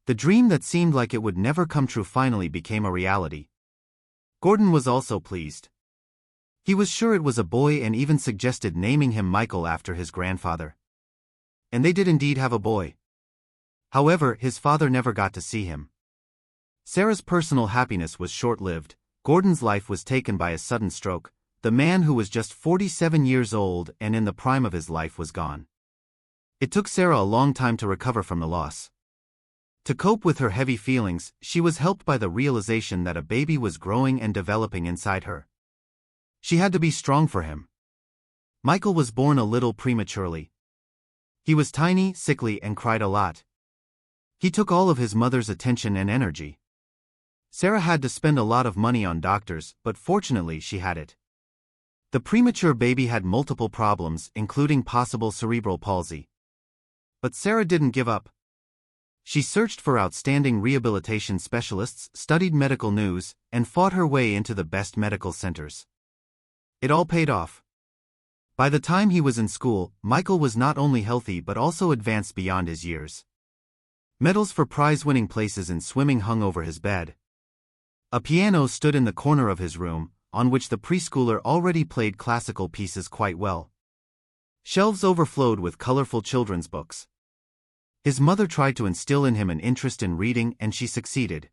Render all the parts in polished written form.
The dream that seemed like it would never come true finally became a reality. Gordon was also pleased. He was sure it was a boy and even suggested naming him Michael after his grandfather. And they did indeed have a boy. However, his father never got to see him. Sarah's personal happiness was short-lived. Gordon's life was taken by a sudden stroke. The man who was just 47 years old and in the prime of his life was gone. It took Sarah a long time to recover from the loss. To cope with her heavy feelings, she was helped by the realization that a baby was growing and developing inside her. She had to be strong for him. Michael was born a little prematurely. He was tiny, sickly, and cried a lot. He took all of his mother's attention and energy. Sarah had to spend a lot of money on doctors, but fortunately she had it. The premature baby had multiple problems, including possible cerebral palsy. But Sarah didn't give up. She searched for outstanding rehabilitation specialists, studied medical news, and fought her way into the best medical centers. It all paid off. By the time he was in school, Michael was not only healthy but also advanced beyond his years. Medals for prize-winning places in swimming hung over his bed. A piano stood in the corner of his room, on which the preschooler already played classical pieces quite well. Shelves overflowed with colorful children's books. His mother tried to instill in him an interest in reading, and she succeeded.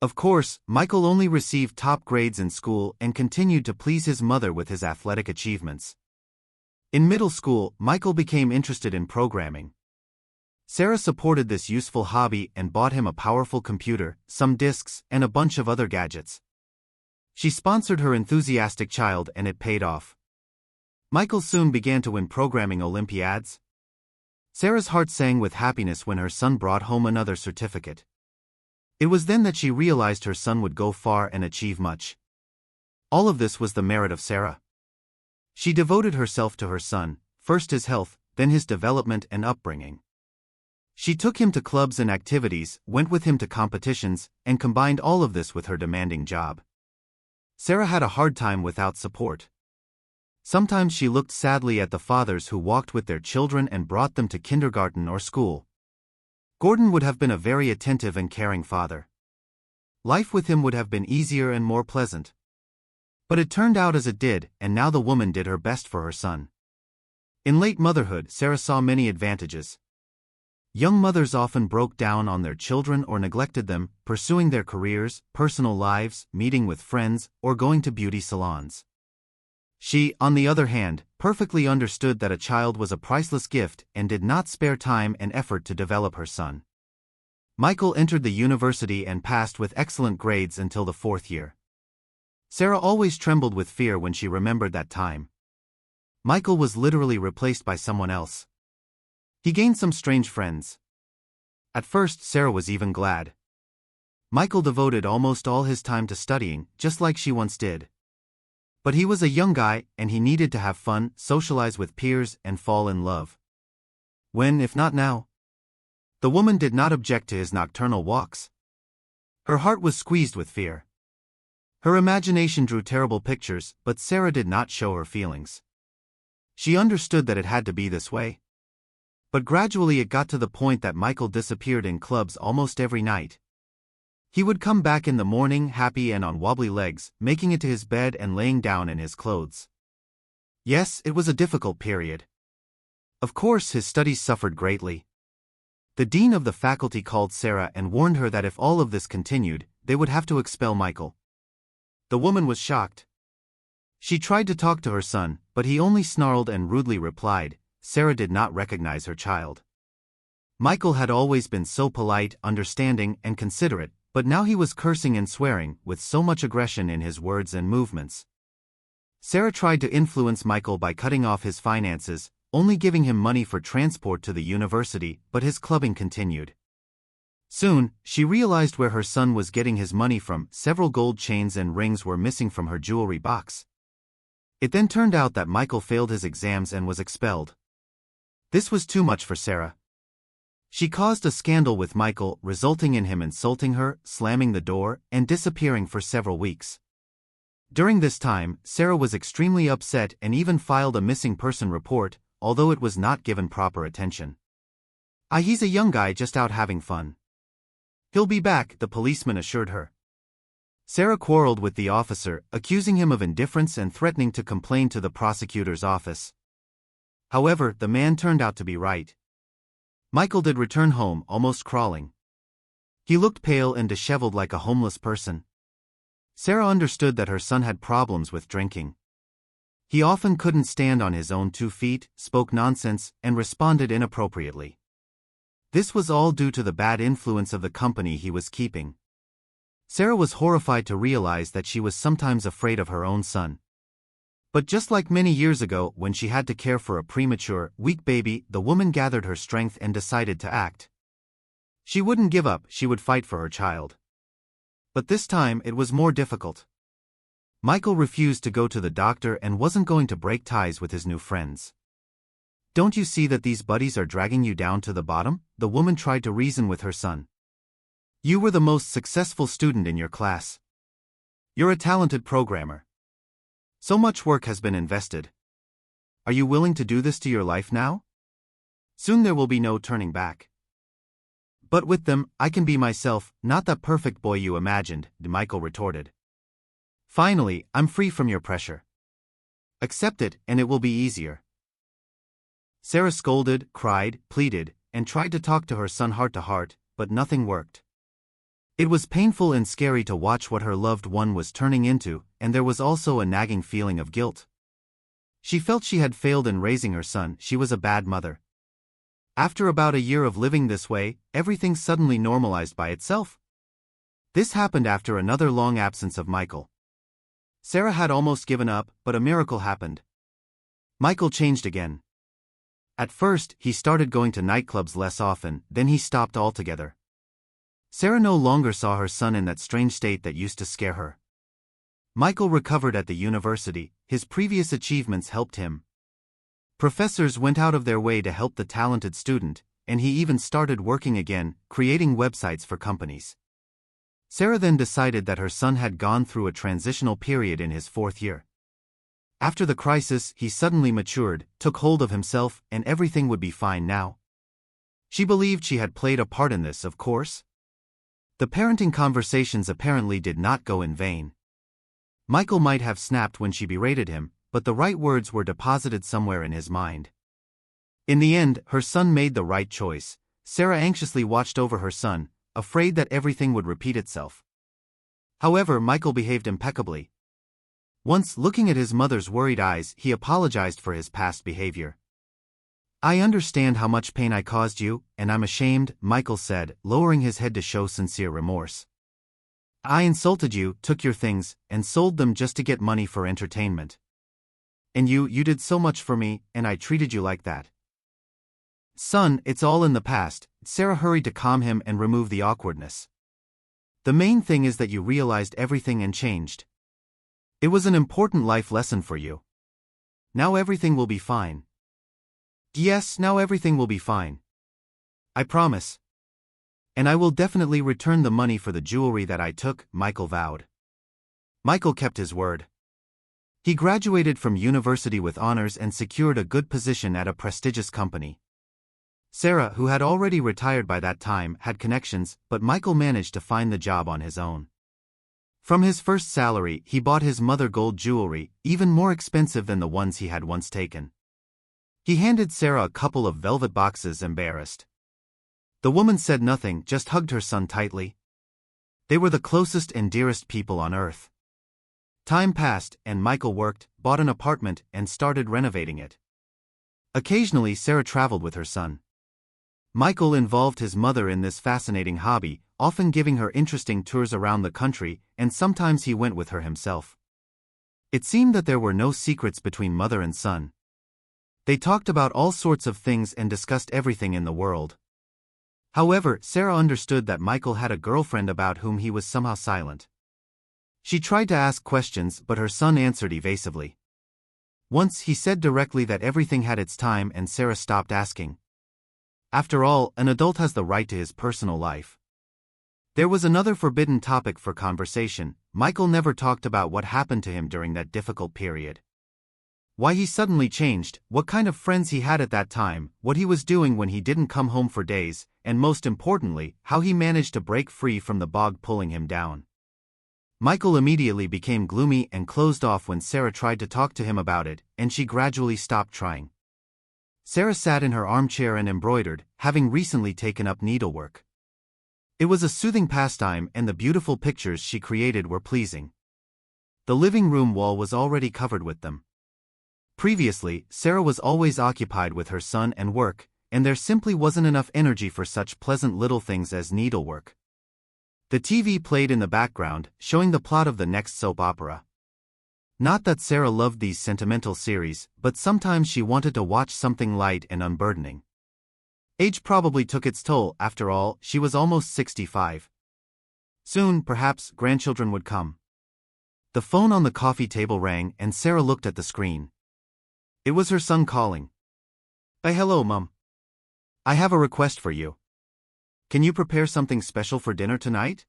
Of course, Michael only received top grades in school and continued to please his mother with his athletic achievements. In middle school, Michael became interested in programming. Sarah supported this useful hobby and bought him a powerful computer, some discs, and a bunch of other gadgets. She sponsored her enthusiastic child and it paid off. Michael soon began to win programming Olympiads. Sarah's heart sang with happiness when her son brought home another certificate. It was then that she realized her son would go far and achieve much. All of this was the merit of Sarah. She devoted herself to her son, first his health, then his development and upbringing. She took him to clubs and activities, went with him to competitions, and combined all of this with her demanding job. Sarah had a hard time without support. Sometimes she looked sadly at the fathers who walked with their children and brought them to kindergarten or school. Gordon would have been a very attentive and caring father. Life with him would have been easier and more pleasant. But it turned out as it did, and now the woman did her best for her son. In late motherhood, Sarah saw many advantages. Young mothers often broke down on their children or neglected them, pursuing their careers, personal lives, meeting with friends, or going to beauty salons. She, on the other hand, perfectly understood that a child was a priceless gift and did not spare time and effort to develop her son. Michael entered the university and passed with excellent grades until the 4th year. Sarah always trembled with fear when she remembered that time. Michael was literally replaced by someone else. He gained some strange friends. At first, Sarah was even glad. Michael devoted almost all his time to studying, just like she once did. But he was a young guy, and he needed to have fun, socialize with peers, and fall in love. When, if not now? The woman did not object to his nocturnal walks. Her heart was squeezed with fear. Her imagination drew terrible pictures, but Sarah did not show her feelings. She understood that it had to be this way. But gradually it got to the point that Michael disappeared in clubs almost every night. He would come back in the morning happy and on wobbly legs, making it to his bed and laying down in his clothes. Yes, it was a difficult period. Of course, his studies suffered greatly. The dean of the faculty called Sarah and warned her that if all of this continued, they would have to expel Michael. The woman was shocked. She tried to talk to her son, but he only snarled and rudely replied. Sarah did not recognize her child. Michael had always been so polite, understanding, and considerate, but now he was cursing and swearing, with so much aggression in his words and movements. Sarah tried to influence Michael by cutting off his finances, only giving him money for transport to the university, but his clubbing continued. Soon, she realized where her son was getting his money from. Several gold chains and rings were missing from her jewelry box. It then turned out that Michael failed his exams and was expelled. This was too much for Sarah. She caused a scandal with Michael, resulting in him insulting her, slamming the door, and disappearing for several weeks. During this time, Sarah was extremely upset and even filed a missing person report, although it was not given proper attention. He's a young guy just out having fun. He'll be back, the policeman assured her. Sarah quarreled with the officer, accusing him of indifference and threatening to complain to the prosecutor's office. However, the man turned out to be right. Michael did return home, almost crawling. He looked pale and disheveled like a homeless person. Sarah understood that her son had problems with drinking. He often couldn't stand on his own 2 feet, spoke nonsense, and responded inappropriately. This was all due to the bad influence of the company he was keeping. Sarah was horrified to realize that she was sometimes afraid of her own son. But just like many years ago when she had to care for a premature, weak baby, the woman gathered her strength and decided to act. She wouldn't give up, she would fight for her child. But this time it was more difficult. Michael refused to go to the doctor and wasn't going to break ties with his new friends. Don't you see that these buddies are dragging you down to the bottom? The woman tried to reason with her son. You were the most successful student in your class. You're a talented programmer. So much work has been invested. Are you willing to do this to your life now? Soon there will be no turning back. But with them, I can be myself, not that perfect boy you imagined, Michael retorted. Finally, I'm free from your pressure. Accept it, and it will be easier. Sarah scolded, cried, pleaded, and tried to talk to her son heart to heart, but nothing worked. It was painful and scary to watch what her loved one was turning into, and there was also a nagging feeling of guilt. She felt she had failed in raising her son, she was a bad mother. After about a year of living this way, everything suddenly normalized by itself. This happened after another long absence of Michael. Sarah had almost given up, but a miracle happened. Michael changed again. At first, he started going to nightclubs less often, then he stopped altogether. Sarah no longer saw her son in that strange state that used to scare her. Michael recovered at the university, his previous achievements helped him. Professors went out of their way to help the talented student, and he even started working again, creating websites for companies. Sarah then decided that her son had gone through a transitional period in his 4th year. After the crisis, he suddenly matured, took hold of himself, and everything would be fine now. She believed she had played a part in this, of course. The parenting conversations apparently did not go in vain. Michael might have snapped when she berated him, but the right words were deposited somewhere in his mind. In the end, her son made the right choice. Sarah anxiously watched over her son, afraid that everything would repeat itself. However, Michael behaved impeccably. Once, looking at his mother's worried eyes, he apologized for his past behavior. I understand how much pain I caused you, and I'm ashamed, Michael said, lowering his head to show sincere remorse. I insulted you, took your things, and sold them just to get money for entertainment. And you did so much for me, and I treated you like that. Son, it's all in the past, Sarah hurried to calm him and remove the awkwardness. The main thing is that you realized everything and changed. It was an important life lesson for you. Now everything will be fine. Yes, now everything will be fine. I promise. And I will definitely return the money for the jewelry that I took, Michael vowed. Michael kept his word. He graduated from university with honors and secured a good position at a prestigious company. Sarah, who had already retired by that time, had connections, but Michael managed to find the job on his own. From his first salary, he bought his mother gold jewelry, even more expensive than the ones he had once taken. He handed Sarah a couple of velvet boxes, embarrassed. The woman said nothing, just hugged her son tightly. They were the closest and dearest people on earth. Time passed, and Michael worked, bought an apartment, and started renovating it. Occasionally, Sarah traveled with her son. Michael involved his mother in this fascinating hobby, often giving her interesting tours around the country, and sometimes he went with her himself. It seemed that there were no secrets between mother and son. They talked about all sorts of things and discussed everything in the world. However, Sarah understood that Michael had a girlfriend about whom he was somehow silent. She tried to ask questions, but her son answered evasively. Once he said directly that everything had its time, and Sarah stopped asking. After all, an adult has the right to his personal life. There was another forbidden topic for conversation. Michael never talked about what happened to him during that difficult period. Why he suddenly changed, what kind of friends he had at that time, what he was doing when he didn't come home for days, and most importantly, how he managed to break free from the bog pulling him down. Michael immediately became gloomy and closed off when Sarah tried to talk to him about it, and she gradually stopped trying. Sarah sat in her armchair and embroidered, having recently taken up needlework. It was a soothing pastime, and the beautiful pictures she created were pleasing. The living room wall was already covered with them. Previously, Sarah was always occupied with her son and work, and there simply wasn't enough energy for such pleasant little things as needlework. The TV played in the background, showing the plot of the next soap opera. Not that Sarah loved these sentimental series, but sometimes she wanted to watch something light and unburdening. Age probably took its toll. After all, she was almost 65. Soon, perhaps, grandchildren would come. The phone on the coffee table rang, and Sarah looked at the screen. It was her son calling. Hello, Mum. I have a request for you. Can you prepare something special for dinner tonight?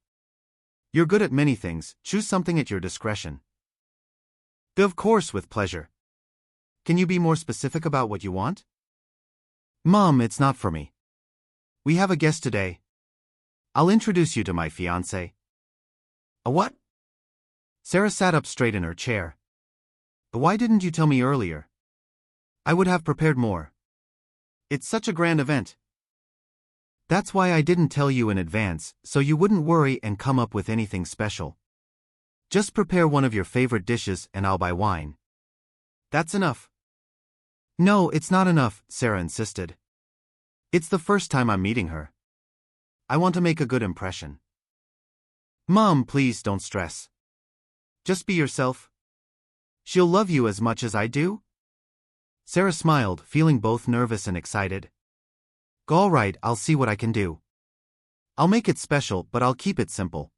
You're good at many things, choose something at your discretion. Of course, with pleasure. Can you be more specific about what you want? Mom, it's not for me. We have a guest today. I'll introduce you to my fiancé. A what? Sarah sat up straight in her chair. Why didn't you tell me earlier? I would have prepared more. It's such a grand event. That's why I didn't tell you in advance, so you wouldn't worry and come up with anything special. Just prepare one of your favorite dishes and I'll buy wine. That's enough. No, it's not enough, Sarah insisted. It's the first time I'm meeting her. I want to make a good impression. Mom, please don't stress. Just be yourself. She'll love you as much as I do. Sarah smiled, feeling both nervous and excited. All right, I'll see what I can do. I'll make it special, but I'll keep it simple.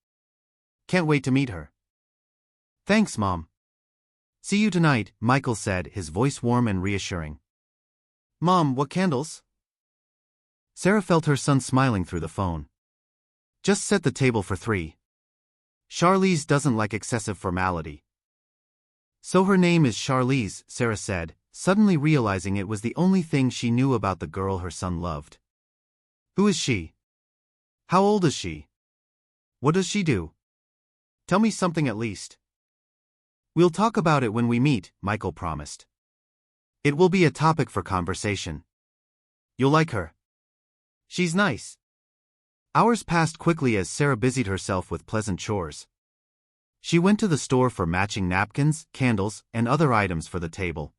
Can't wait to meet her. Thanks, Mom. See you tonight, Michael said, his voice warm and reassuring. Mom, what candles? Sarah felt her son smiling through the phone. Just set the table for 3. Charlize doesn't like excessive formality. So her name is Charlize, Sarah said, suddenly realizing it was the only thing she knew about the girl her son loved. Who is she? How old is she? What does she do? Tell me something at least. We'll talk about it when we meet, Michael promised. It will be a topic for conversation. You'll like her. She's nice. Hours passed quickly as Sarah busied herself with pleasant chores. She went to the store for matching napkins, candles, and other items for the table.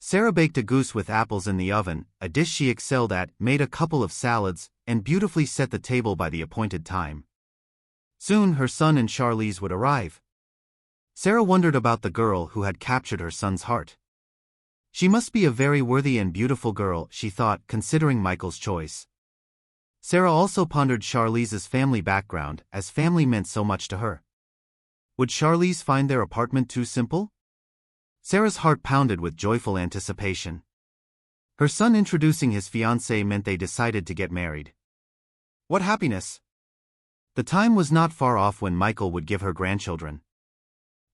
Sarah baked a goose with apples in the oven, a dish she excelled at, made a couple of salads, and beautifully set the table by the appointed time. Soon her son and Charlize would arrive. Sarah wondered about the girl who had captured her son's heart. She must be a very worthy and beautiful girl, she thought, considering Michael's choice. Sarah also pondered Charlize's family background, as family meant so much to her. Would Charlize find their apartment too simple? Sarah's heart pounded with joyful anticipation. Her son introducing his fiancée meant they decided to get married. What happiness! The time was not far off when Michael would give her grandchildren.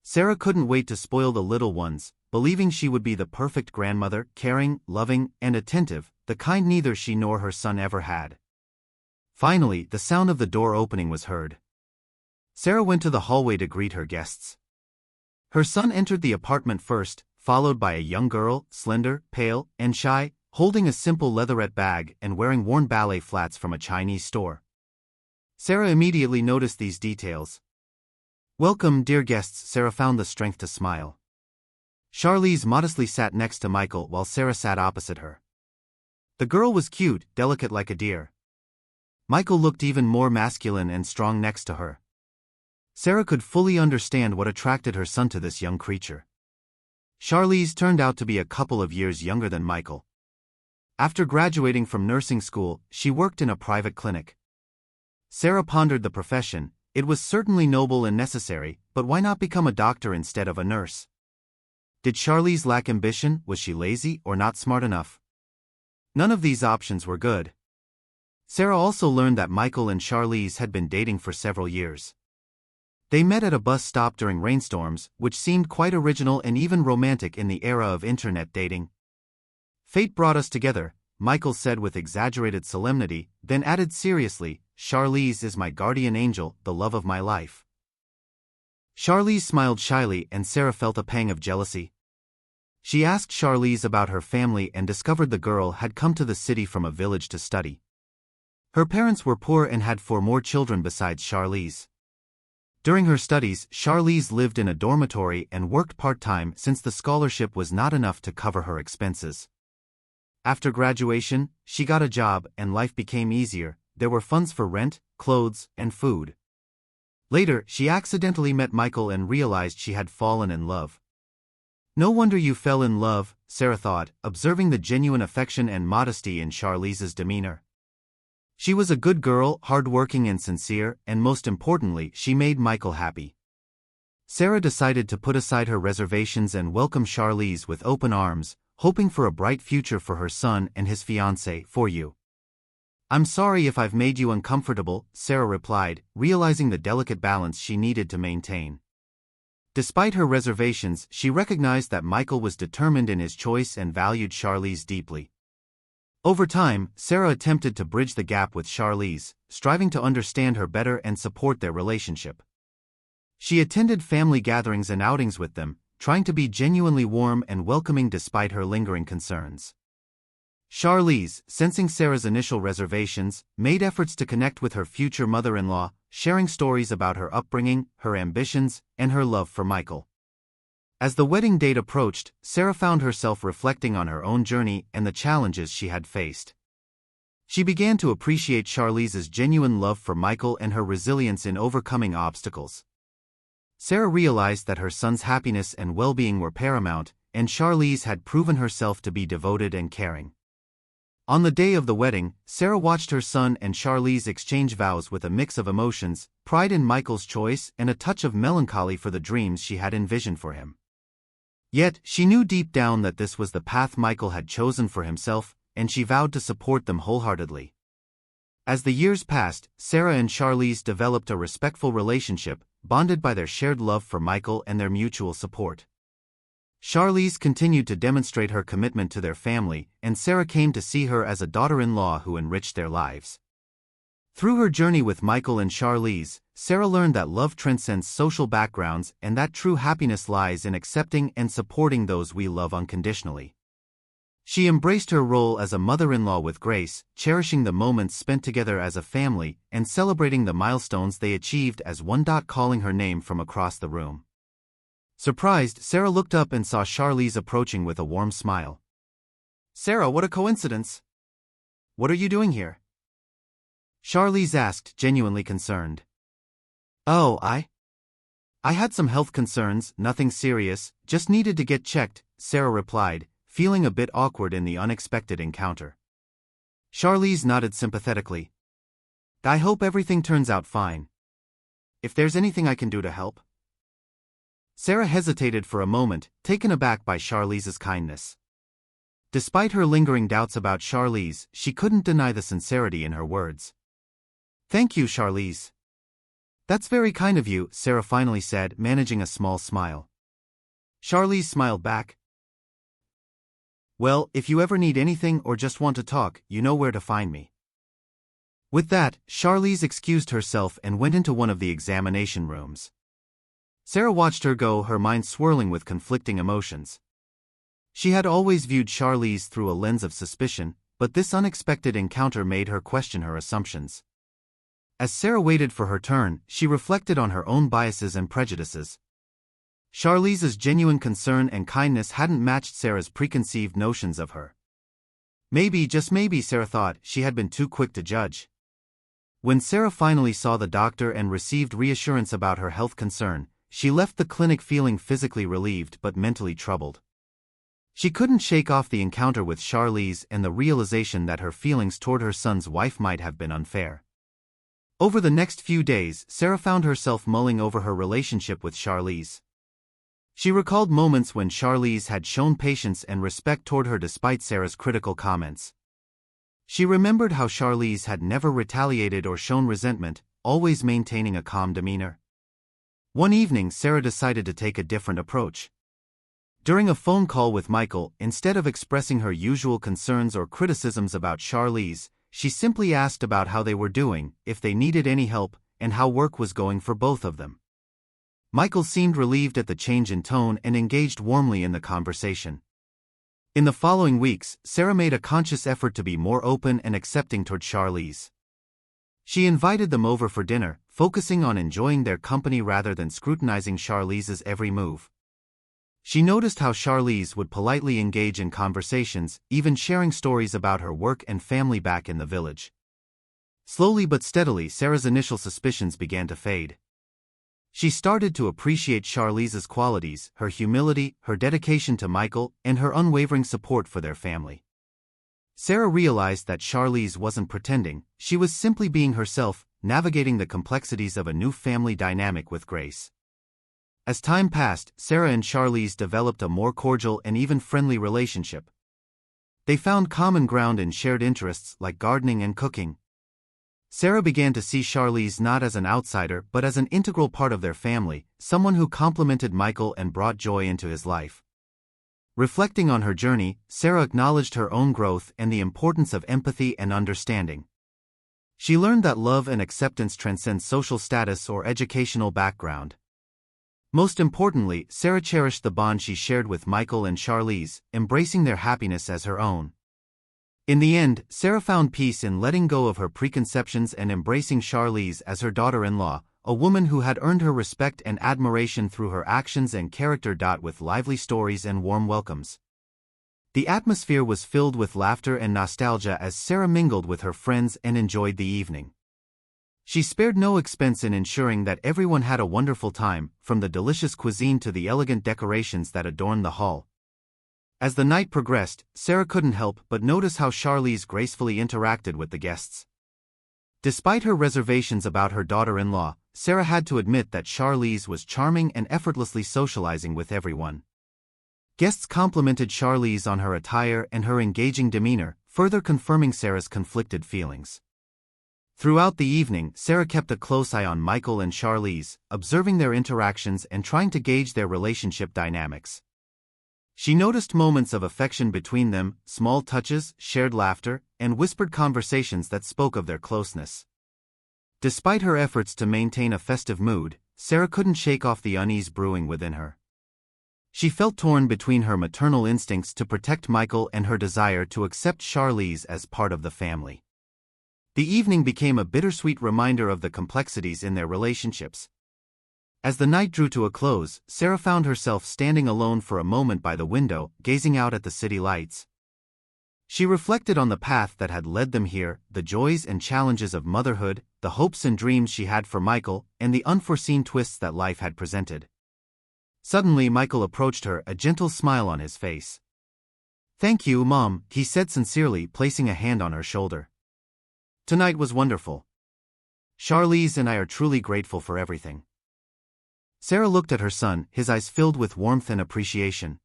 Sarah couldn't wait to spoil the little ones, believing she would be the perfect grandmother, caring, loving, and attentive, the kind neither she nor her son ever had. Finally, the sound of the door opening was heard. Sarah went to the hallway to greet her guests. Her son entered the apartment first, followed by a young girl, slender, pale, and shy, holding a simple leatherette bag and wearing worn ballet flats from a Chinese store. Sarah immediately noticed these details. Welcome, dear guests, Sarah found the strength to smile. Charlize modestly sat next to Michael while Sarah sat opposite her. The girl was cute, delicate like a deer. Michael looked even more masculine and strong next to her. Sarah could fully understand what attracted her son to this young creature. Charlize turned out to be a couple of years younger than Michael. After graduating from nursing school, she worked in a private clinic. Sarah pondered the profession. It was certainly noble and necessary, but why not become a doctor instead of a nurse? Did Charlize lack ambition? Was she lazy or not smart enough? None of these options were good. Sarah also learned that Michael and Charlize had been dating for several years. They met at a bus stop during rainstorms, which seemed quite original and even romantic in the era of internet dating. "Fate brought us together," Michael said with exaggerated solemnity, then added seriously, "Charlize is my guardian angel, the love of my life." Charlize smiled shyly and Sarah felt a pang of jealousy. She asked Charlize about her family and discovered the girl had come to the city from a village to study. Her parents were poor and had 4 more children besides Charlize. During her studies, Charlize lived in a dormitory and worked part-time since the scholarship was not enough to cover her expenses. After graduation, she got a job and life became easier. There were funds for rent, clothes, and food. Later, she accidentally met Michael and realized she had fallen in love. "No wonder you fell in love," Sarah thought, observing the genuine affection and modesty in Charlize's demeanor. She was a good girl, hardworking and sincere, and most importantly, she made Michael happy. Sarah decided to put aside her reservations and welcome Charlize with open arms, hoping for a bright future for her son and his fiancée, "For you. I'm sorry if I've made you uncomfortable," Sarah replied, realizing the delicate balance she needed to maintain. Despite her reservations, she recognized that Michael was determined in his choice and valued Charlize deeply. Over time, Sarah attempted to bridge the gap with Charlize, striving to understand her better and support their relationship. She attended family gatherings and outings with them, trying to be genuinely warm and welcoming despite her lingering concerns. Charlize, sensing Sarah's initial reservations, made efforts to connect with her future mother-in-law, sharing stories about her upbringing, her ambitions, and her love for Michael. As the wedding date approached, Sarah found herself reflecting on her own journey and the challenges she had faced. She began to appreciate Charlize's genuine love for Michael and her resilience in overcoming obstacles. Sarah realized that her son's happiness and well-being were paramount, and Charlize had proven herself to be devoted and caring. On the day of the wedding, Sarah watched her son and Charlize exchange vows with a mix of emotions, pride in Michael's choice and a touch of melancholy for the dreams she had envisioned for him. Yet, she knew deep down that this was the path Michael had chosen for himself, and she vowed to support them wholeheartedly. As the years passed, Sarah and Charlize developed a respectful relationship, bonded by their shared love for Michael and their mutual support. Charlize continued to demonstrate her commitment to their family, and Sarah came to see her as a daughter-in-law who enriched their lives. Through her journey with Michael and Charlize, Sarah learned that love transcends social backgrounds and that true happiness lies in accepting and supporting those we love unconditionally. She embraced her role as a mother-in-law with grace, cherishing the moments spent together as a family and celebrating the milestones they achieved as one. Calling her name from across the room. Surprised, Sarah looked up and saw Charlize approaching with a warm smile. "Sarah, what a coincidence! What are you doing here?" Charlize asked, genuinely concerned. "Oh, I had some health concerns, nothing serious, just needed to get checked," Sarah replied, feeling a bit awkward in the unexpected encounter. Charlize nodded sympathetically. "I hope everything turns out fine. If there's anything I can do to help." Sarah hesitated for a moment, taken aback by Charlize's kindness. Despite her lingering doubts about Charlize, she couldn't deny the sincerity in her words. "Thank you, Charlize. That's very kind of you," Sarah finally said, managing a small smile. Charlize smiled back. "Well, if you ever need anything or just want to talk, you know where to find me." With that, Charlize excused herself and went into one of the examination rooms. Sarah watched her go, her mind swirling with conflicting emotions. She had always viewed Charlize through a lens of suspicion, but this unexpected encounter made her question her assumptions. As Sarah waited for her turn, she reflected on her own biases and prejudices. Charlize's genuine concern and kindness hadn't matched Sarah's preconceived notions of her. Maybe, just maybe, Sarah thought, she had been too quick to judge. When Sarah finally saw the doctor and received reassurance about her health concern, she left the clinic feeling physically relieved but mentally troubled. She couldn't shake off the encounter with Charlize and the realization that her feelings toward her son's wife might have been unfair. Over the next few days, Sarah found herself mulling over her relationship with Charlize. She recalled moments when Charlize had shown patience and respect toward her despite Sarah's critical comments. She remembered how Charlize had never retaliated or shown resentment, always maintaining a calm demeanor. One evening, Sarah decided to take a different approach. During a phone call with Michael, instead of expressing her usual concerns or criticisms about Charlize, she simply asked about how they were doing, if they needed any help, and how work was going for both of them. Michael seemed relieved at the change in tone and engaged warmly in the conversation. In the following weeks, Sarah made a conscious effort to be more open and accepting toward Charlize. She invited them over for dinner, focusing on enjoying their company rather than scrutinizing Charlize's every move. She noticed how Charlize would politely engage in conversations, even sharing stories about her work and family back in the village. Slowly but steadily, Sarah's initial suspicions began to fade. She started to appreciate Charlize's qualities, her humility, her dedication to Michael, and her unwavering support for their family. Sarah realized that Charlize wasn't pretending, she was simply being herself, navigating the complexities of a new family dynamic with grace. As time passed, Sarah and Charlize developed a more cordial and even friendly relationship. They found common ground in shared interests like gardening and cooking. Sarah began to see Charlize not as an outsider but as an integral part of their family, someone who complemented Michael and brought joy into his life. Reflecting on her journey, Sarah acknowledged her own growth and the importance of empathy and understanding. She learned that love and acceptance transcend social status or educational background. Most importantly, Sarah cherished the bond she shared with Michael and Charlize, embracing their happiness as her own. In the end, Sarah found peace in letting go of her preconceptions and embracing Charlize as her daughter-in-law, a woman who had earned her respect and admiration through her actions and character. With lively stories and warm welcomes. The atmosphere was filled with laughter and nostalgia as Sarah mingled with her friends and enjoyed the evening. She spared no expense in ensuring that everyone had a wonderful time, from the delicious cuisine to the elegant decorations that adorned the hall. As the night progressed, Sarah couldn't help but notice how Charlize gracefully interacted with the guests. Despite her reservations about her daughter-in-law, Sarah had to admit that Charlize was charming and effortlessly socializing with everyone. Guests complimented Charlize on her attire and her engaging demeanor, further confirming Sarah's conflicted feelings. Throughout the evening, Sarah kept a close eye on Michael and Charlize, observing their interactions and trying to gauge their relationship dynamics. She noticed moments of affection between them, small touches, shared laughter, and whispered conversations that spoke of their closeness. Despite her efforts to maintain a festive mood, Sarah couldn't shake off the unease brewing within her. She felt torn between her maternal instincts to protect Michael and her desire to accept Charlize as part of the family. The evening became a bittersweet reminder of the complexities in their relationships. As the night drew to a close, Sarah found herself standing alone for a moment by the window, gazing out at the city lights. She reflected on the path that had led them here, the joys and challenges of motherhood, the hopes and dreams she had for Michael, and the unforeseen twists that life had presented. Suddenly, Michael approached her, a gentle smile on his face. "Thank you, Mom," he said sincerely, placing a hand on her shoulder. "Tonight was wonderful. Charlize and I are truly grateful for everything." Sarah looked at her son, his eyes filled with warmth and appreciation.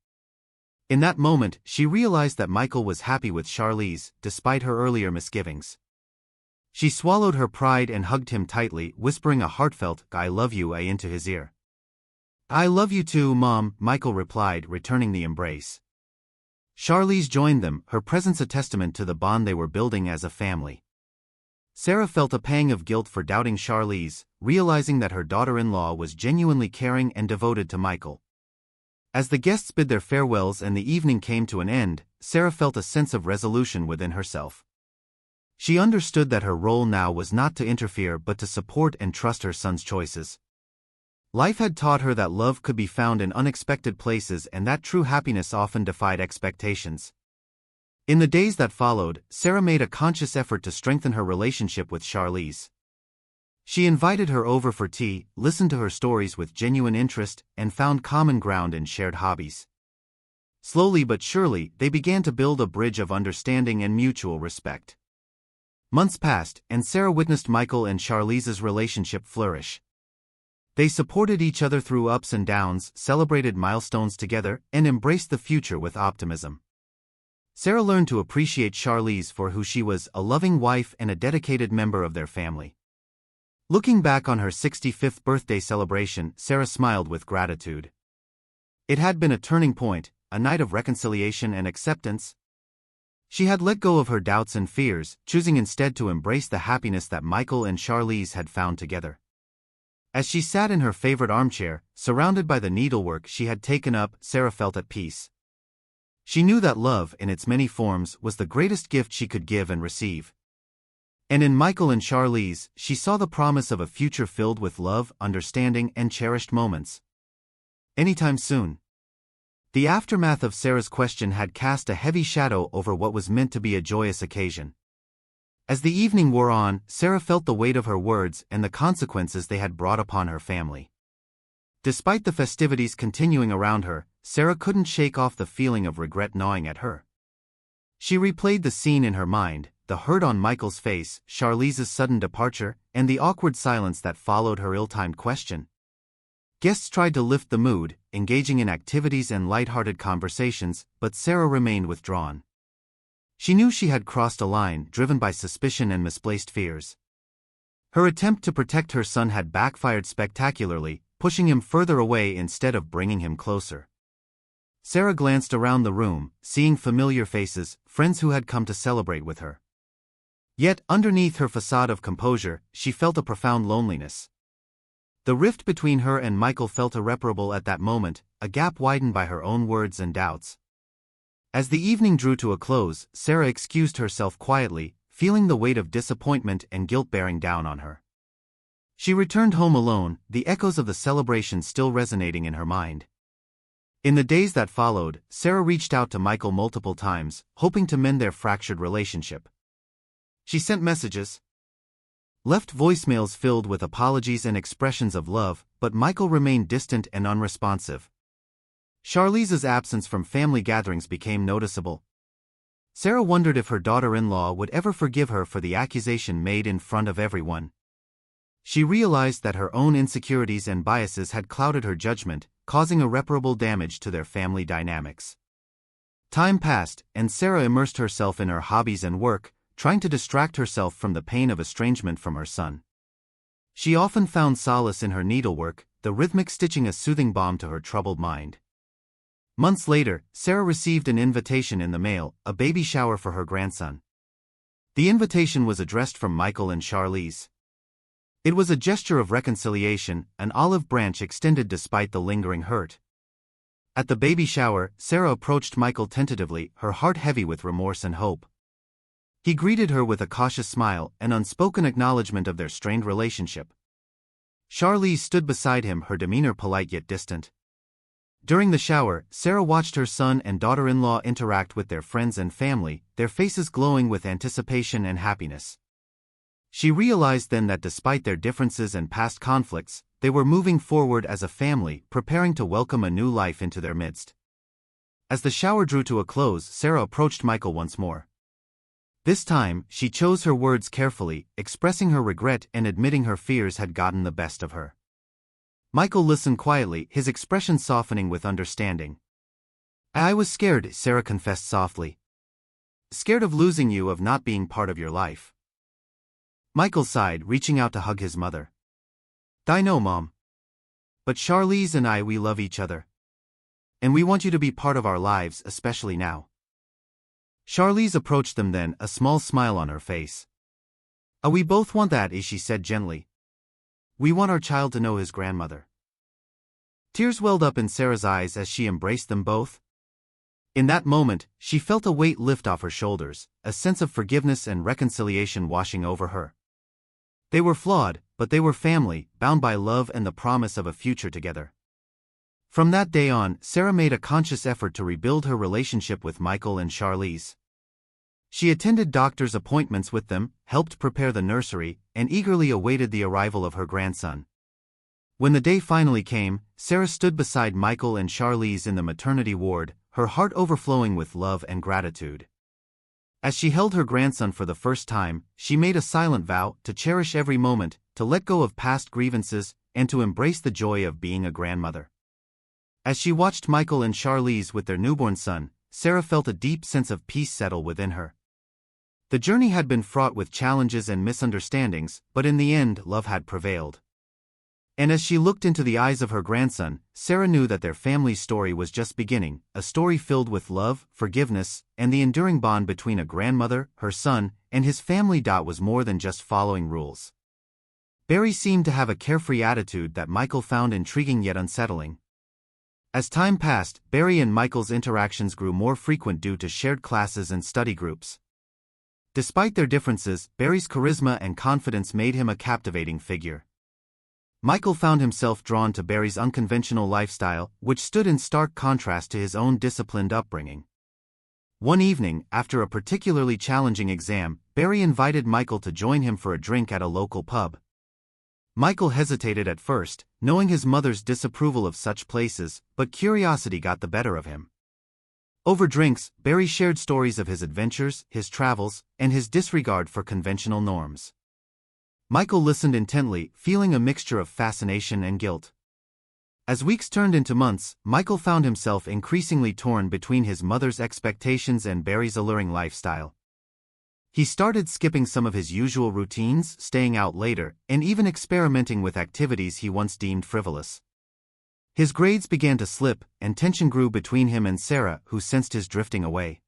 In that moment, she realized that Michael was happy with Charlize, despite her earlier misgivings. She swallowed her pride and hugged him tightly, whispering a heartfelt, "I love you," into his ear. "I love you too, Mom," Michael replied, returning the embrace. Charlize joined them, her presence a testament to the bond they were building as a family. Sarah felt a pang of guilt for doubting Charlize, realizing that her daughter-in-law was genuinely caring and devoted to Michael. As the guests bid their farewells and the evening came to an end, Sarah felt a sense of resolution within herself. She understood that her role now was not to interfere but to support and trust her son's choices. Life had taught her that love could be found in unexpected places and that true happiness often defied expectations. In the days that followed, Sarah made a conscious effort to strengthen her relationship with Charlize. She invited her over for tea, listened to her stories with genuine interest, and found common ground in shared hobbies. Slowly but surely, they began to build a bridge of understanding and mutual respect. Months passed, and Sarah witnessed Michael and Charlize's relationship flourish. They supported each other through ups and downs, celebrated milestones together, and embraced the future with optimism. Sarah learned to appreciate Charlize for who she was, a loving wife and a dedicated member of their family. Looking back on her 65th birthday celebration, Sarah smiled with gratitude. It had been a turning point, a night of reconciliation and acceptance. She had let go of her doubts and fears, choosing instead to embrace the happiness that Michael and Charlize had found together. As she sat in her favorite armchair, surrounded by the needlework she had taken up, Sarah felt at peace. She knew that love, in its many forms, was the greatest gift she could give and receive. And in Michael and Charlize, she saw the promise of a future filled with love, understanding, and cherished moments. Anytime soon. The aftermath of Sarah's question had cast a heavy shadow over what was meant to be a joyous occasion. As the evening wore on, Sarah felt the weight of her words and the consequences they had brought upon her family. Despite the festivities continuing around her, Sarah couldn't shake off the feeling of regret gnawing at her. She replayed the scene in her mind, the hurt on Michael's face, Charlize's sudden departure, and the awkward silence that followed her ill-timed question. Guests tried to lift the mood, engaging in activities and light-hearted conversations, but Sarah remained withdrawn. She knew she had crossed a line, driven by suspicion and misplaced fears. Her attempt to protect her son had backfired spectacularly, pushing him further away instead of bringing him closer. Sarah glanced around the room, seeing familiar faces, friends who had come to celebrate with her. Yet, underneath her facade of composure, she felt a profound loneliness. The rift between her and Michael felt irreparable at that moment, a gap widened by her own words and doubts. As the evening drew to a close, Sarah excused herself quietly, feeling the weight of disappointment and guilt bearing down on her. She returned home alone, the echoes of the celebration still resonating in her mind. In the days that followed, Sarah reached out to Michael multiple times, hoping to mend their fractured relationship. She sent messages, left voicemails filled with apologies and expressions of love, but Michael remained distant and unresponsive. Charlize's absence from family gatherings became noticeable. Sarah wondered if her daughter-in-law would ever forgive her for the accusation made in front of everyone. She realized that her own insecurities and biases had clouded her judgment, causing irreparable damage to their family dynamics. Time passed, and Sarah immersed herself in her hobbies and work, trying to distract herself from the pain of estrangement from her son. She often found solace in her needlework, the rhythmic stitching a soothing balm to her troubled mind. Months later, Sarah received an invitation in the mail, a baby shower for her grandson. The invitation was addressed from Michael and Charlize. It was a gesture of reconciliation, an olive branch extended despite the lingering hurt. At the baby shower, Sarah approached Michael tentatively, her heart heavy with remorse and hope. He greeted her with a cautious smile, an unspoken acknowledgement of their strained relationship. Charlize stood beside him, her demeanor polite yet distant. During the shower, Sarah watched her son and daughter-in-law interact with their friends and family, their faces glowing with anticipation and happiness. She realized then that despite their differences and past conflicts, they were moving forward as a family, preparing to welcome a new life into their midst. As the shower drew to a close, Sarah approached Michael once more. This time, she chose her words carefully, expressing her regret and admitting her fears had gotten the best of her. Michael listened quietly, his expression softening with understanding. "I was scared," Sarah confessed softly. "Scared of losing you, of not being part of your life." Michael sighed, reaching out to hug his mother. "I know, Mom. But Charlize and we love each other. And we want you to be part of our lives, especially now." Charlize approached them then, a small smile on her face. We both want that," she said gently. "We want our child to know his grandmother." Tears welled up in Sarah's eyes as she embraced them both. In that moment, she felt a weight lift off her shoulders, a sense of forgiveness and reconciliation washing over her. They were flawed, but they were family, bound by love and the promise of a future together. From that day on, Sarah made a conscious effort to rebuild her relationship with Michael and Charlize. She attended doctor's appointments with them, helped prepare the nursery, and eagerly awaited the arrival of her grandson. When the day finally came, Sarah stood beside Michael and Charlize in the maternity ward, her heart overflowing with love and gratitude. As she held her grandson for the first time, she made a silent vow to cherish every moment, to let go of past grievances, and to embrace the joy of being a grandmother. As she watched Michael and Charlize with their newborn son, Sarah felt a deep sense of peace settle within her. The journey had been fraught with challenges and misunderstandings, but in the end, love had prevailed. And as she looked into the eyes of her grandson, Sarah knew that their family's story was just beginning, a story filled with love, forgiveness, and the enduring bond between a grandmother, her son, and his family. Was more than just following rules. Barry seemed to have a carefree attitude that Michael found intriguing yet unsettling. As time passed, Barry and Michael's interactions grew more frequent due to shared classes and study groups. Despite their differences, Barry's charisma and confidence made him a captivating figure. Michael found himself drawn to Barry's unconventional lifestyle, which stood in stark contrast to his own disciplined upbringing. One evening, after a particularly challenging exam, Barry invited Michael to join him for a drink at a local pub. Michael hesitated at first, knowing his mother's disapproval of such places, but curiosity got the better of him. Over drinks, Barry shared stories of his adventures, his travels, and his disregard for conventional norms. Michael listened intently, feeling a mixture of fascination and guilt. As weeks turned into months, Michael found himself increasingly torn between his mother's expectations and Barry's alluring lifestyle. He started skipping some of his usual routines, staying out later, and even experimenting with activities he once deemed frivolous. His grades began to slip, and tension grew between him and Sarah, who sensed his drifting away.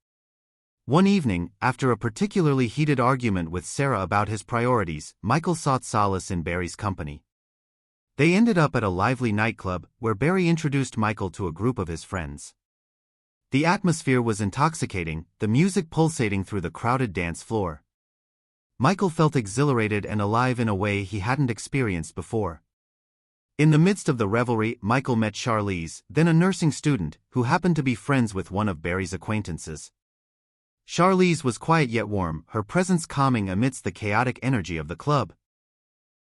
One evening, after a particularly heated argument with Sarah about his priorities, Michael sought solace in Barry's company. They ended up at a lively nightclub, where Barry introduced Michael to a group of his friends. The atmosphere was intoxicating, the music pulsating through the crowded dance floor. Michael felt exhilarated and alive in a way he hadn't experienced before. In the midst of the revelry, Michael met Charlize, then a nursing student, who happened to be friends with one of Barry's acquaintances. Charlize was quiet yet warm, her presence calming amidst the chaotic energy of the club.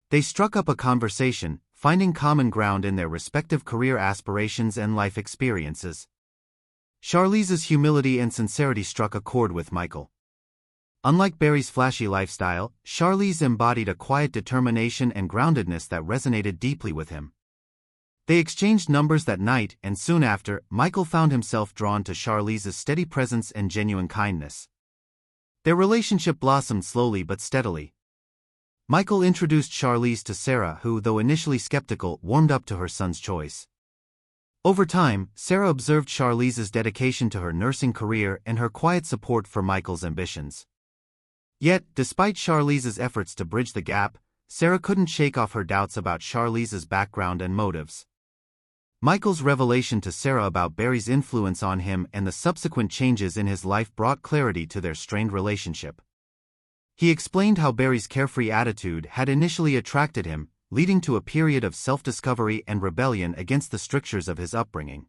They struck up a conversation, finding common ground in their respective career aspirations and life experiences. Charlize's humility and sincerity struck a chord with Michael. Unlike Barry's flashy lifestyle, Charlize embodied a quiet determination and groundedness that resonated deeply with him. They exchanged numbers that night, and soon after, Michael found himself drawn to Charlize's steady presence and genuine kindness. Their relationship blossomed slowly but steadily. Michael introduced Charlize to Sarah, who, though initially skeptical, warmed up to her son's choice. Over time, Sarah observed Charlize's dedication to her nursing career and her quiet support for Michael's ambitions. Yet, despite Charlize's efforts to bridge the gap, Sarah couldn't shake off her doubts about Charlize's background and motives. Michael's revelation to Sarah about Barry's influence on him and the subsequent changes in his life brought clarity to their strained relationship. He explained how Barry's carefree attitude had initially attracted him, leading to a period of self-discovery and rebellion against the strictures of his upbringing.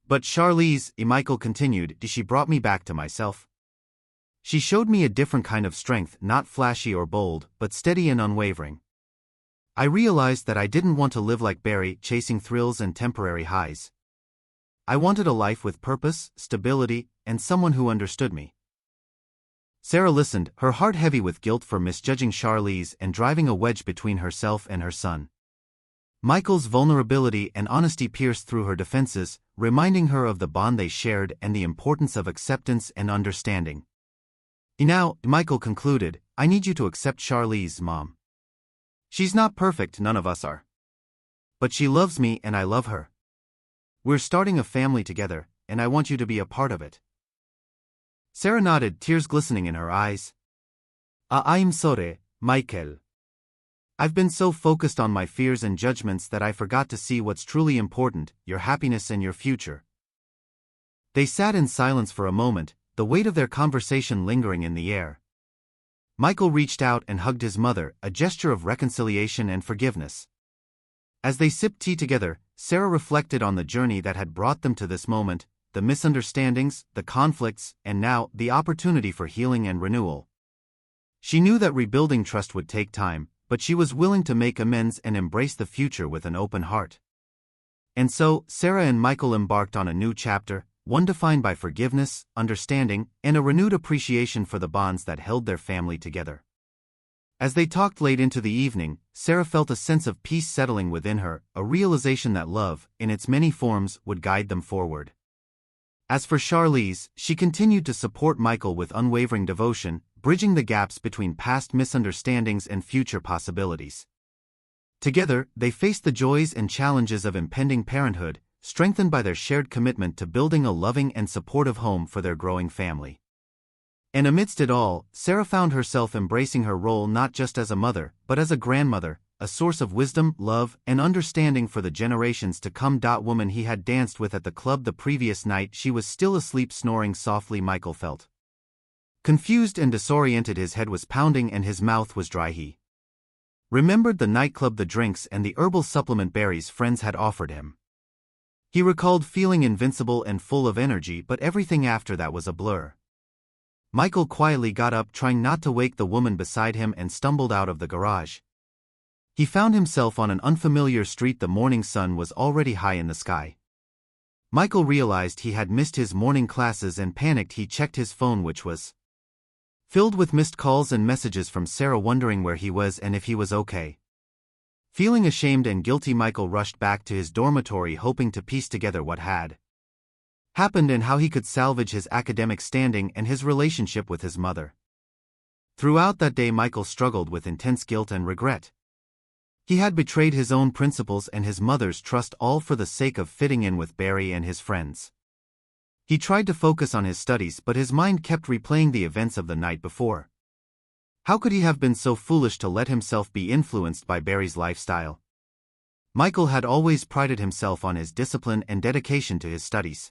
But Charlize, Michael continued, she brought me back to myself. She showed me a different kind of strength, not flashy or bold, but steady and unwavering. I realized that I didn't want to live like Barry, chasing thrills and temporary highs. I wanted a life with purpose, stability, and someone who understood me. Sarah listened, her heart heavy with guilt for misjudging Charlize and driving a wedge between herself and her son. Michael's vulnerability and honesty pierced through her defenses, reminding her of the bond they shared and the importance of acceptance and understanding. Now, Michael concluded, I need you to accept Charlize, Mom. She's not perfect, none of us are. But she loves me and I love her. We're starting a family together, and I want you to be a part of it. Sarah nodded, tears glistening in her eyes. I'm sorry, Michael. I've been so focused on my fears and judgments that I forgot to see what's truly important, your happiness and your future. They sat in silence for a moment, the weight of their conversation lingering in the air. Michael reached out and hugged his mother, a gesture of reconciliation and forgiveness. As they sipped tea together, Sarah reflected on the journey that had brought them to this moment, the misunderstandings, the conflicts, and now, the opportunity for healing and renewal. She knew that rebuilding trust would take time, but she was willing to make amends and embrace the future with an open heart. And so, Sarah and Michael embarked on a new chapter, one defined by forgiveness, understanding, and a renewed appreciation for the bonds that held their family together. As they talked late into the evening, Sarah felt a sense of peace settling within her, a realization that love, in its many forms, would guide them forward. As for Charlize, she continued to support Michael with unwavering devotion, bridging the gaps between past misunderstandings and future possibilities. Together, they faced the joys and challenges of impending parenthood, strengthened by their shared commitment to building a loving and supportive home for their growing family. And amidst it all, Sarah found herself embracing her role not just as a mother, but as a grandmother, a source of wisdom, love, and understanding for the generations to come. Woman he had danced with at the club the previous night, she was still asleep, snoring softly. Michael felt confused and disoriented. His head was pounding and his mouth was dry. He remembered the nightclub, the drinks, and the herbal supplement Barry's friends had offered him. He recalled feeling invincible and full of energy, but everything after that was a blur. Michael quietly got up, trying not to wake the woman beside him, and stumbled out of the garage. He found himself on an unfamiliar street. The morning sun was already high in the sky. Michael realized he had missed his morning classes and panicked. He checked his phone, which was filled with missed calls and messages from Sarah, wondering where he was and if he was okay. Feeling ashamed and guilty, Michael rushed back to his dormitory, hoping to piece together what had happened and how he could salvage his academic standing and his relationship with his mother. Throughout that day, Michael struggled with intense guilt and regret. He had betrayed his own principles and his mother's trust, all for the sake of fitting in with Barry and his friends. He tried to focus on his studies, but his mind kept replaying the events of the night before. How could he have been so foolish to let himself be influenced by Barry's lifestyle? Michael had always prided himself on his discipline and dedication to his studies.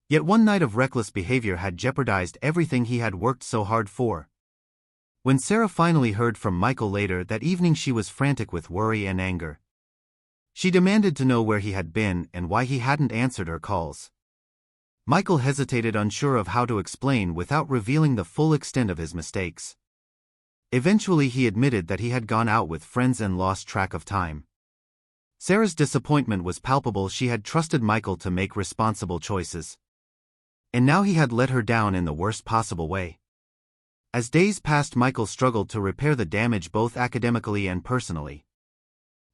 Yet one night of reckless behavior had jeopardized everything he had worked so hard for. When Sarah finally heard from Michael later that evening, she was frantic with worry and anger. She demanded to know where he had been and why he hadn't answered her calls. Michael hesitated, unsure of how to explain without revealing the full extent of his mistakes. Eventually, he admitted that he had gone out with friends and lost track of time. Sarah's disappointment was palpable. She had trusted Michael to make responsible choices. And now he had let her down in the worst possible way. As days passed, Michael struggled to repair the damage both academically and personally.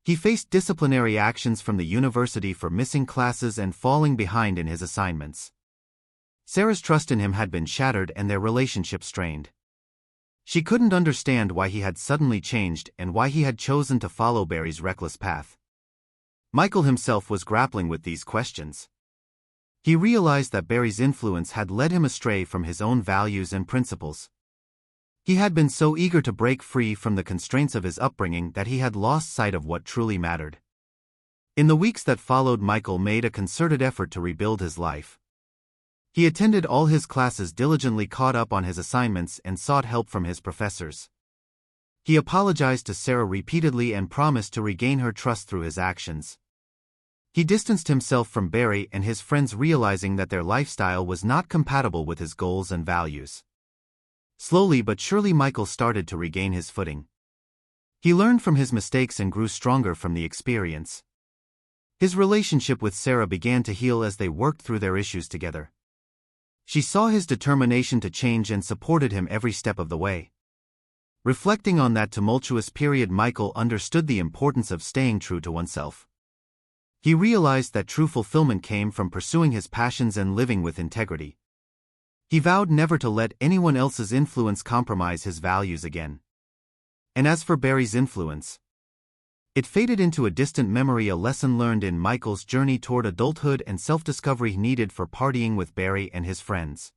He faced disciplinary actions from the university for missing classes and falling behind in his assignments. Sarah's trust in him had been shattered and their relationship strained. She couldn't understand why he had suddenly changed and why he had chosen to follow Barry's reckless path. Michael himself was grappling with these questions. He realized that Barry's influence had led him astray from his own values and principles. He had been so eager to break free from the constraints of his upbringing that he had lost sight of what truly mattered. In the weeks that followed, Michael made a concerted effort to rebuild his life. He attended all his classes diligently, caught up on his assignments, and sought help from his professors. He apologized to Sarah repeatedly and promised to regain her trust through his actions. He distanced himself from Barry and his friends, realizing that their lifestyle was not compatible with his goals and values. Slowly but surely, Michael started to regain his footing. He learned from his mistakes and grew stronger from the experience. His relationship with Sarah began to heal as they worked through their issues together. She saw his determination to change and supported him every step of the way. Reflecting on that tumultuous period, Michael understood the importance of staying true to oneself. He realized that true fulfillment came from pursuing his passions and living with integrity. He vowed never to let anyone else's influence compromise his values again. And as for Barry's influence, it faded into a distant memory, a lesson learned in Michael's journey toward adulthood and self-discovery needed for partying with Barry and his friends.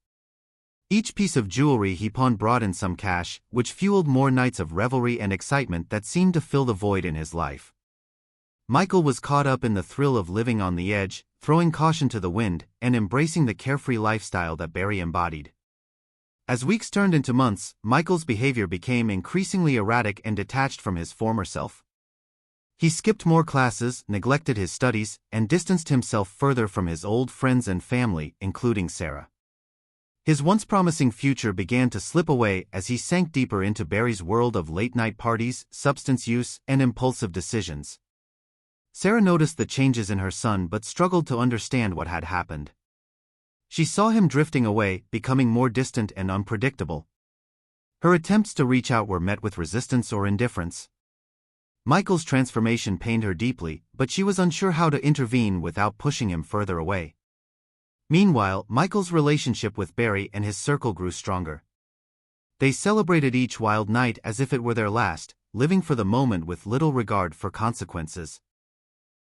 Each piece of jewelry he pawned brought in some cash, which fueled more nights of revelry and excitement that seemed to fill the void in his life. Michael was caught up in the thrill of living on the edge, throwing caution to the wind, and embracing the carefree lifestyle that Barry embodied. As weeks turned into months, Michael's behavior became increasingly erratic and detached from his former self. He skipped more classes, neglected his studies, and distanced himself further from his old friends and family, including Sarah. His once promising future began to slip away as he sank deeper into Barry's world of late-night parties, substance use, and impulsive decisions. Sarah noticed the changes in her son but struggled to understand what had happened. She saw him drifting away, becoming more distant and unpredictable. Her attempts to reach out were met with resistance or indifference. Michael's transformation pained her deeply, but she was unsure how to intervene without pushing him further away. Meanwhile, Michael's relationship with Barry and his circle grew stronger. They celebrated each wild night as if it were their last, living for the moment with little regard for consequences.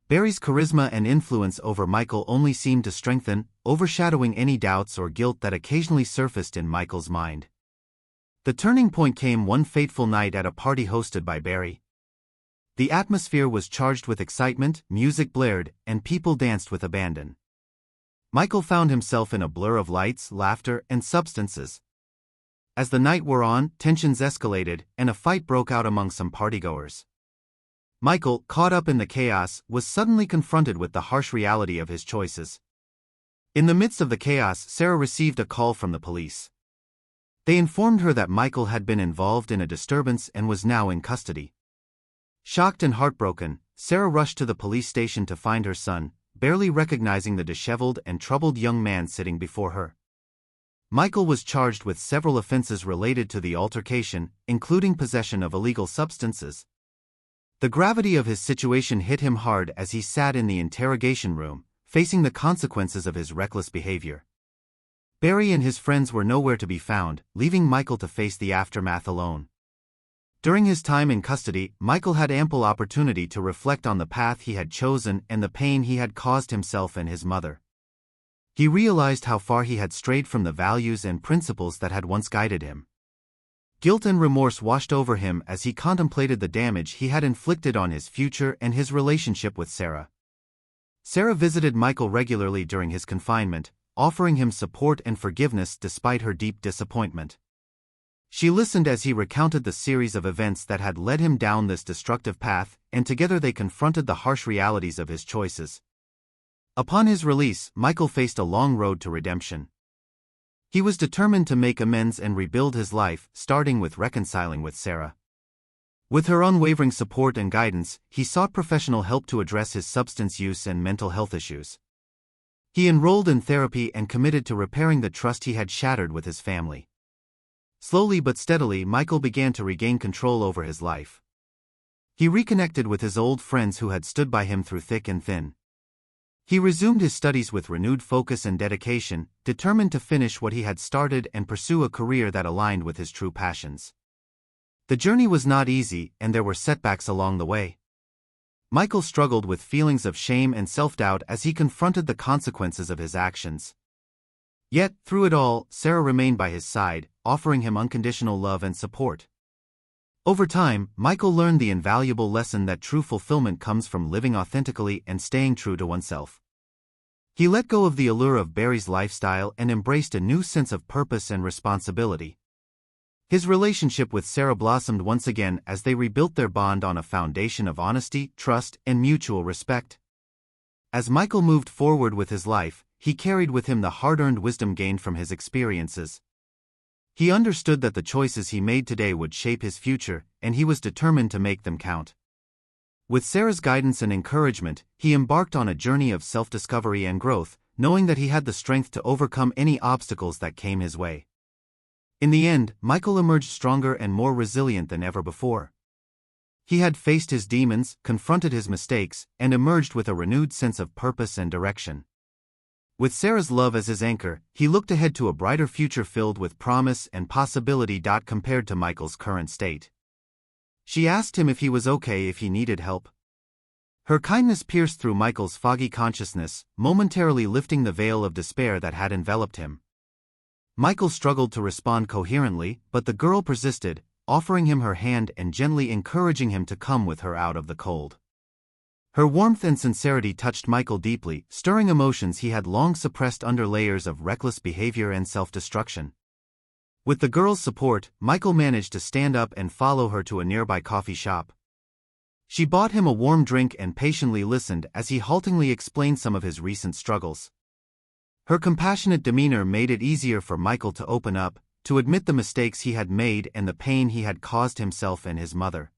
Barry's charisma and influence over Michael only seemed to strengthen, overshadowing any doubts or guilt that occasionally surfaced in Michael's mind. The turning point came one fateful night at a party hosted by Barry. The atmosphere was charged with excitement, music blared, and people danced with abandon. Michael found himself in a blur of lights, laughter, and substances. As the night wore on, tensions escalated, and a fight broke out among some partygoers. Michael, caught up in the chaos, was suddenly confronted with the harsh reality of his choices. In the midst of the chaos, Sarah received a call from the police. They informed her that Michael had been involved in a disturbance and was now in custody. Shocked and heartbroken, Sarah rushed to the police station to find her son, barely recognizing the disheveled and troubled young man sitting before her. Michael was charged with several offenses related to the altercation, including possession of illegal substances. The gravity of his situation hit him hard as he sat in the interrogation room, facing the consequences of his reckless behavior. Barry and his friends were nowhere to be found, leaving Michael to face the aftermath alone. During his time in custody, Michael had ample opportunity to reflect on the path he had chosen and the pain he had caused himself and his mother. He realized how far he had strayed from the values and principles that had once guided him. Guilt and remorse washed over him as he contemplated the damage he had inflicted on his future and his relationship with Sarah. Sarah visited Michael regularly during his confinement, offering him support and forgiveness despite her deep disappointment. She listened as he recounted the series of events that had led him down this destructive path, and together they confronted the harsh realities of his choices. Upon his release, Michael faced a long road to redemption. He was determined to make amends and rebuild his life, starting with reconciling with Sarah. With her unwavering support and guidance, he sought professional help to address his substance use and mental health issues. He enrolled in therapy and committed to repairing the trust he had shattered with his family. Slowly but steadily, Michael began to regain control over his life. He reconnected with his old friends who had stood by him through thick and thin. He resumed his studies with renewed focus and dedication, determined to finish what he had started and pursue a career that aligned with his true passions. The journey was not easy, and there were setbacks along the way. Michael struggled with feelings of shame and self-doubt as he confronted the consequences of his actions. Yet, through it all, Sarah remained by his side, offering him unconditional love and support. Over time, Michael learned the invaluable lesson that true fulfillment comes from living authentically and staying true to oneself. He let go of the allure of Barry's lifestyle and embraced a new sense of purpose and responsibility. His relationship with Sarah blossomed once again as they rebuilt their bond on a foundation of honesty, trust, and mutual respect. As Michael moved forward with his life, he carried with him the hard-earned wisdom gained from his experiences. He understood that the choices he made today would shape his future, and he was determined to make them count. With Sarah's guidance and encouragement, he embarked on a journey of self-discovery and growth, knowing that he had the strength to overcome any obstacles that came his way. In the end, Michael emerged stronger and more resilient than ever before. He had faced his demons, confronted his mistakes, and emerged with a renewed sense of purpose and direction. With Sarah's love as his anchor, he looked ahead to a brighter future filled with promise and possibility. Compared to Michael's current state. She asked him if he was okay if he needed help. Her kindness pierced through Michael's foggy consciousness, momentarily lifting the veil of despair that had enveloped him. Michael struggled to respond coherently, but the girl persisted, offering him her hand and gently encouraging him to come with her out of the cold. Her warmth and sincerity touched Michael deeply, stirring emotions he had long suppressed under layers of reckless behavior and self-destruction. With the girl's support, Michael managed to stand up and follow her to a nearby coffee shop. She bought him a warm drink and patiently listened as he haltingly explained some of his recent struggles. Her compassionate demeanor made it easier for Michael to open up, to admit the mistakes he had made and the pain he had caused himself and his mother.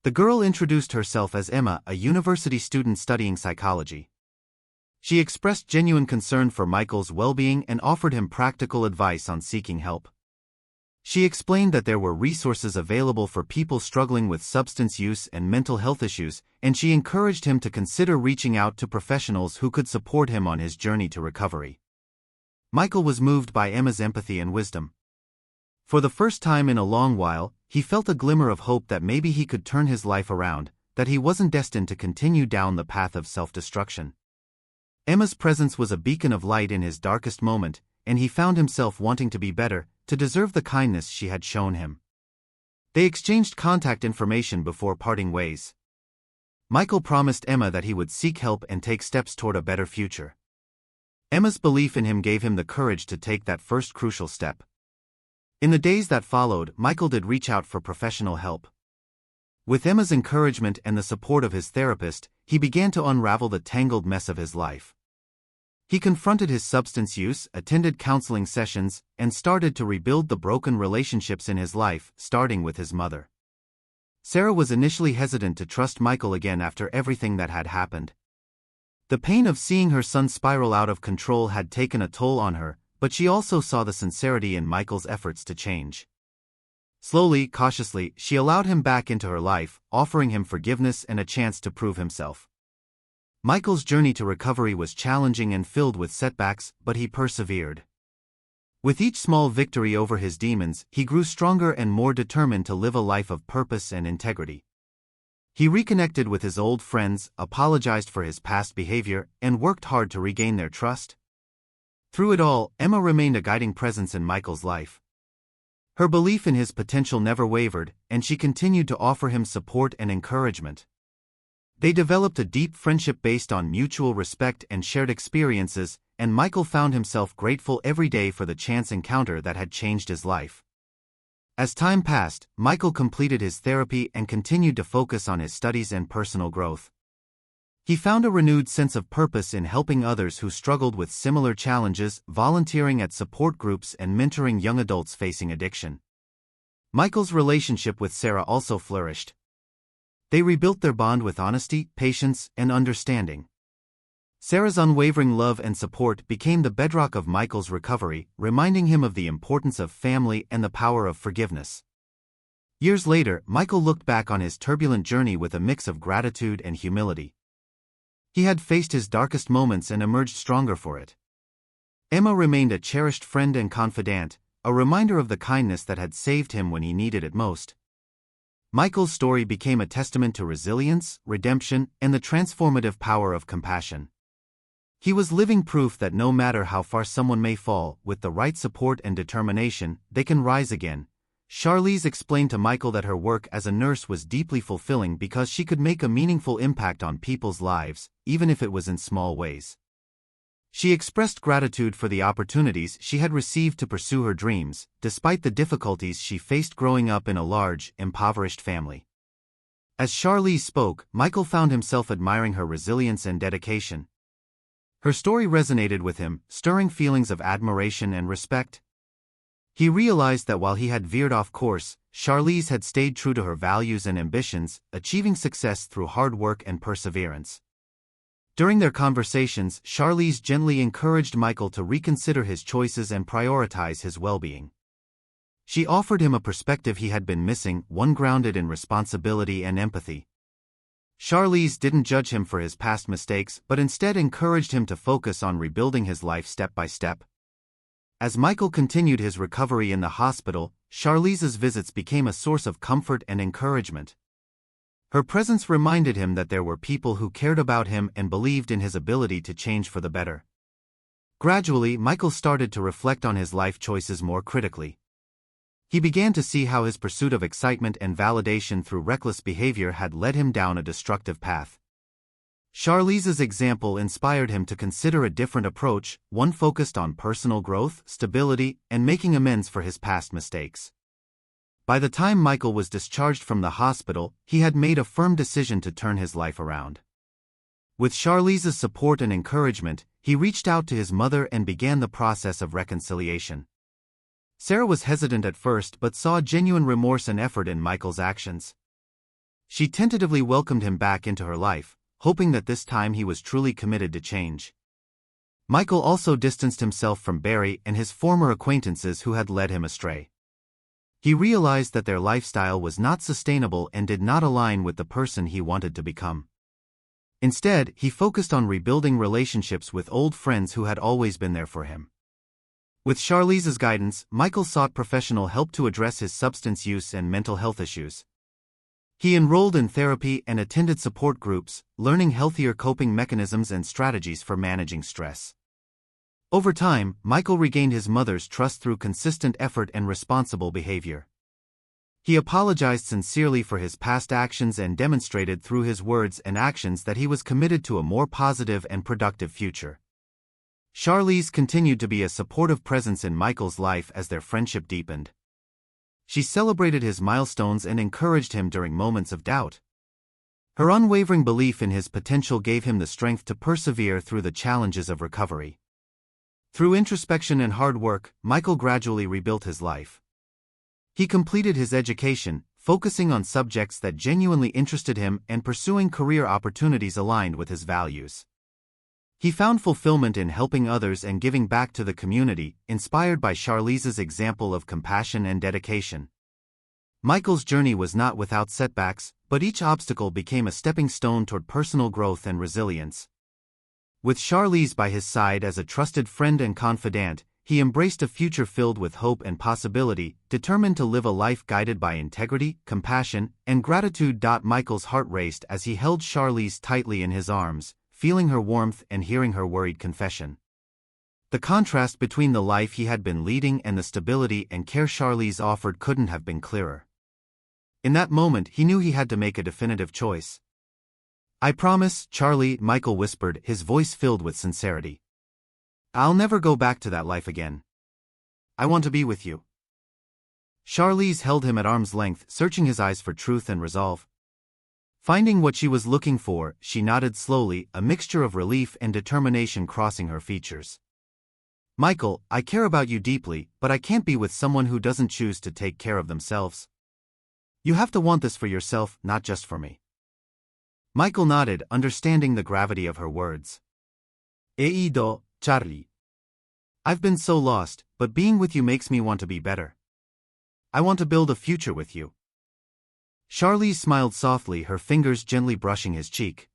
The girl introduced herself as Emma, a university student studying psychology. She expressed genuine concern for Michael's well-being and offered him practical advice on seeking help. She explained that there were resources available for people struggling with substance use and mental health issues, and she encouraged him to consider reaching out to professionals who could support him on his journey to recovery. Michael was moved by Emma's empathy and wisdom. For the first time in a long while, he felt a glimmer of hope that maybe he could turn his life around, that he wasn't destined to continue down the path of self-destruction. Emma's presence was a beacon of light in his darkest moment, and he found himself wanting to be better, to deserve the kindness she had shown him. They exchanged contact information before parting ways. Michael promised Emma that he would seek help and take steps toward a better future. Emma's belief in him gave him the courage to take that first crucial step. In the days that followed, Michael did reach out for professional help. With Emma's encouragement and the support of his therapist, he began to unravel the tangled mess of his life. He confronted his substance use, attended counseling sessions, and started to rebuild the broken relationships in his life, starting with his mother. Sarah was initially hesitant to trust Michael again after everything that had happened. The pain of seeing her son spiral out of control had taken a toll on her, but she also saw the sincerity in Michael's efforts to change. Slowly, cautiously, she allowed him back into her life, offering him forgiveness and a chance to prove himself. Michael's journey to recovery was challenging and filled with setbacks, but he persevered. With each small victory over his demons, he grew stronger and more determined to live a life of purpose and integrity. He reconnected with his old friends, apologized for his past behavior, and worked hard to regain their trust. Through it all, Emma remained a guiding presence in Michael's life. Her belief in his potential never wavered, and she continued to offer him support and encouragement. They developed a deep friendship based on mutual respect and shared experiences, and Michael found himself grateful every day for the chance encounter that had changed his life. As time passed, Michael completed his therapy and continued to focus on his studies and personal growth. He found a renewed sense of purpose in helping others who struggled with similar challenges, volunteering at support groups and mentoring young adults facing addiction. Michael's relationship with Sarah also flourished. They rebuilt their bond with honesty, patience, and understanding. Sarah's unwavering love and support became the bedrock of Michael's recovery, reminding him of the importance of family and the power of forgiveness. Years later, Michael looked back on his turbulent journey with a mix of gratitude and humility. He had faced his darkest moments and emerged stronger for it. Emma remained a cherished friend and confidant, a reminder of the kindness that had saved him when he needed it most. Michael's story became a testament to resilience, redemption, and the transformative power of compassion. He was living proof that no matter how far someone may fall, with the right support and determination, they can rise again. Charlize explained to Michael that her work as a nurse was deeply fulfilling because she could make a meaningful impact on people's lives, even if it was in small ways. She expressed gratitude for the opportunities she had received to pursue her dreams, despite the difficulties she faced growing up in a large, impoverished family. As Charlize spoke, Michael found himself admiring her resilience and dedication. Her story resonated with him, stirring feelings of admiration and respect. He realized that while he had veered off course, Charlize had stayed true to her values and ambitions, achieving success through hard work and perseverance. During their conversations, Charlize gently encouraged Michael to reconsider his choices and prioritize his well-being. She offered him a perspective he had been missing, one grounded in responsibility and empathy. Charlize didn't judge him for his past mistakes but instead encouraged him to focus on rebuilding his life step by step. As Michael continued his recovery in the hospital, Charlize's visits became a source of comfort and encouragement. Her presence reminded him that there were people who cared about him and believed in his ability to change for the better. Gradually, Michael started to reflect on his life choices more critically. He began to see how his pursuit of excitement and validation through reckless behavior had led him down a destructive path. Charlize's example inspired him to consider a different approach, one focused on personal growth, stability, and making amends for his past mistakes. By the time Michael was discharged from the hospital, he had made a firm decision to turn his life around. With Charlize's support and encouragement, he reached out to his mother and began the process of reconciliation. Sarah was hesitant at first but saw genuine remorse and effort in Michael's actions. She tentatively welcomed him back into her life, hoping that this time he was truly committed to change. Michael also distanced himself from Barry and his former acquaintances who had led him astray. He realized that their lifestyle was not sustainable and did not align with the person he wanted to become. Instead, he focused on rebuilding relationships with old friends who had always been there for him. With Charlize's guidance, Michael sought professional help to address his substance use and mental health issues. He enrolled in therapy and attended support groups, learning healthier coping mechanisms and strategies for managing stress. Over time, Michael regained his mother's trust through consistent effort and responsible behavior. He apologized sincerely for his past actions and demonstrated through his words and actions that he was committed to a more positive and productive future. Charlize continued to be a supportive presence in Michael's life as their friendship deepened. She celebrated his milestones and encouraged him during moments of doubt. Her unwavering belief in his potential gave him the strength to persevere through the challenges of recovery. Through introspection and hard work, Michael gradually rebuilt his life. He completed his education, focusing on subjects that genuinely interested him and pursuing career opportunities aligned with his values. He found fulfillment in helping others and giving back to the community, inspired by Charlize's example of compassion and dedication. Michael's journey was not without setbacks, but each obstacle became a stepping stone toward personal growth and resilience. With Charlize by his side as a trusted friend and confidant, he embraced a future filled with hope and possibility, determined to live a life guided by integrity, compassion, and gratitude. Michael's heart raced as he held Charlize tightly in his arms, feeling her warmth and hearing her worried confession. The contrast between the life he had been leading and the stability and care Charlize offered couldn't have been clearer. In that moment, he knew he had to make a definitive choice. "I promise, Charlie," Michael whispered, his voice filled with sincerity. "I'll never go back to that life again. I want to be with you." Charlize held him at arm's length, searching his eyes for truth and resolve. Finding what she was looking for, she nodded slowly, a mixture of relief and determination crossing her features. "Michael, I care about you deeply, but I can't be with someone who doesn't choose to take care of themselves. You have to want this for yourself, not just for me." Michael nodded, understanding the gravity of her words. "He ido, Charlie. I've been so lost, but being with you makes me want to be better. I want to build a future with you." Charlize smiled softly, her fingers gently brushing his cheek.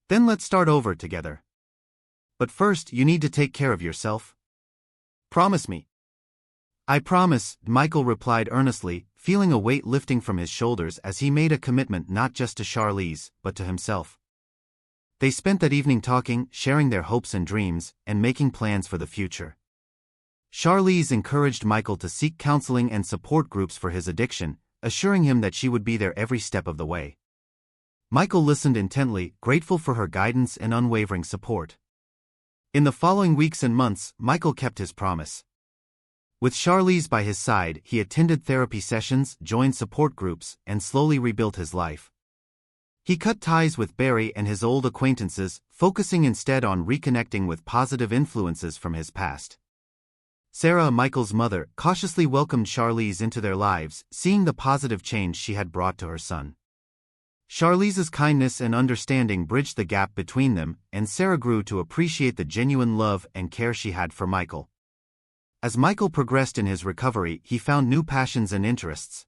"Then let's start over together. But first, you need to take care of yourself. Promise me." "I promise," Michael replied earnestly, feeling a weight lifting from his shoulders as he made a commitment not just to Charlize, but to himself. They spent that evening talking, sharing their hopes and dreams, and making plans for the future. Charlize encouraged Michael to seek counseling and support groups for his addiction, assuring him that she would be there every step of the way. Michael listened intently, grateful for her guidance and unwavering support. In the following weeks and months, Michael kept his promise. With Charlize by his side, he attended therapy sessions, joined support groups, and slowly rebuilt his life. He cut ties with Barry and his old acquaintances, focusing instead on reconnecting with positive influences from his past. Sarah, Michael's mother, cautiously welcomed Charlize into their lives, seeing the positive change she had brought to her son. Charlize's kindness and understanding bridged the gap between them, and Sarah grew to appreciate the genuine love and care she had for Michael. As Michael progressed in his recovery, he found new passions and interests.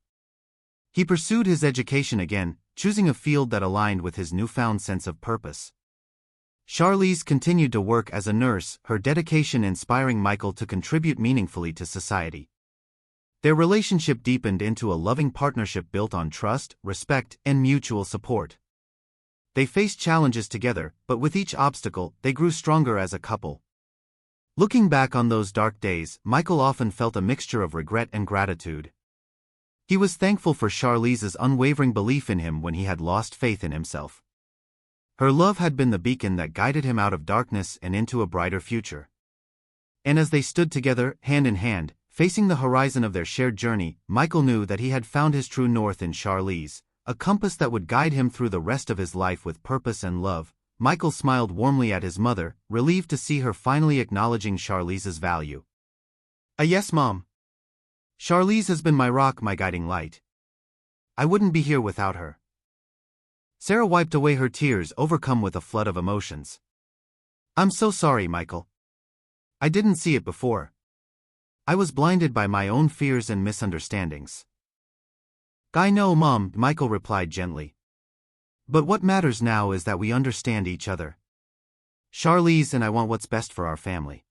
He pursued his education again, choosing a field that aligned with his newfound sense of purpose. Charlize continued to work as a nurse, her dedication inspiring Michael to contribute meaningfully to society. Their relationship deepened into a loving partnership built on trust, respect, and mutual support. They faced challenges together, but with each obstacle, they grew stronger as a couple. Looking back on those dark days, Michael often felt a mixture of regret and gratitude. He was thankful for Charlize's unwavering belief in him when he had lost faith in himself. Her love had been the beacon that guided him out of darkness and into a brighter future. And as they stood together, hand in hand, facing the horizon of their shared journey, Michael knew that he had found his true north in Charlize, a compass that would guide him through the rest of his life with purpose and love. Michael smiled warmly at his mother, relieved to see her finally acknowledging Charlize's value. Yes, Mom. Charlize has been my rock, my guiding light. I wouldn't be here without her." Sarah wiped away her tears, overcome with a flood of emotions. "I'm so sorry, Michael. I didn't see it before. I was blinded by my own fears and misunderstandings." "I know, Mom," Michael replied gently. "But what matters now is that we understand each other. Charlize and I want what's best for our family."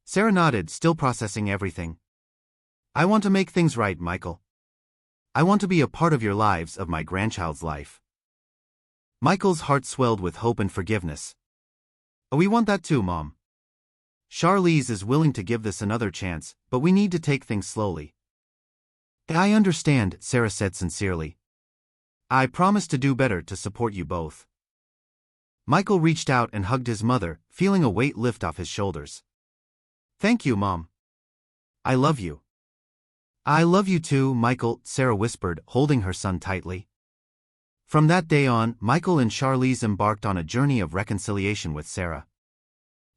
Sarah nodded, still processing everything. I want to make things right, Michael. I want to be a part of your lives, of my grandchild's life. Michael's heart swelled with hope and forgiveness. We want that too, Mom. Charlize is willing to give this another chance, but we need to take things slowly. I understand, Sarah said sincerely. I promise to do better to support you both. Michael reached out and hugged his mother, feeling a weight lift off his shoulders. Thank you, Mom. I love you. I love you too, Michael, Sarah whispered, holding her son tightly. From that day on, Michael and Charlize embarked on a journey of reconciliation with Sarah.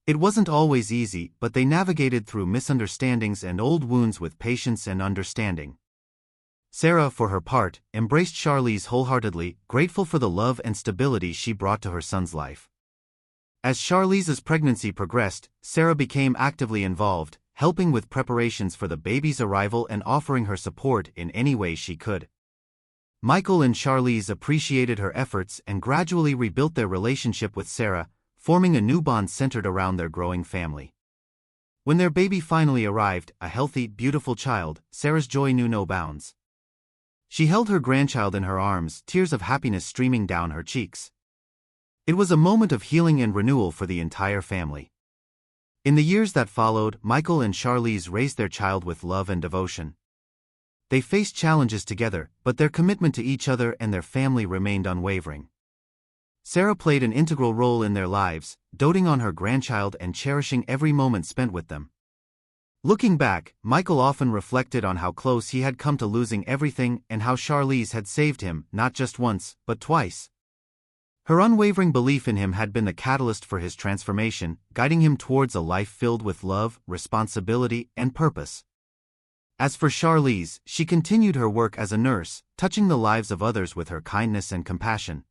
It wasn't always easy, but they navigated through misunderstandings and old wounds with patience and understanding. Sarah, for her part, embraced Charlize wholeheartedly, grateful for the love and stability she brought to her son's life. As Charlize's pregnancy progressed, Sarah became actively involved, helping with preparations for the baby's arrival and offering her support in any way she could. Michael and Charlize appreciated her efforts and gradually rebuilt their relationship with Sarah, forming a new bond centered around their growing family. When their baby finally arrived, a healthy, beautiful child, Sarah's joy knew no bounds. She held her grandchild in her arms, tears of happiness streaming down her cheeks. It was a moment of healing and renewal for the entire family. In the years that followed, Michael and Charlize raised their child with love and devotion. They faced challenges together, but their commitment to each other and their family remained unwavering. Sarah played an integral role in their lives, doting on her grandchild and cherishing every moment spent with them. Looking back, Michael often reflected on how close he had come to losing everything and how Charlize had saved him, not just once, but twice. Her unwavering belief in him had been the catalyst for his transformation, guiding him towards a life filled with love, responsibility, and purpose. As for Charlize, she continued her work as a nurse, touching the lives of others with her kindness and compassion.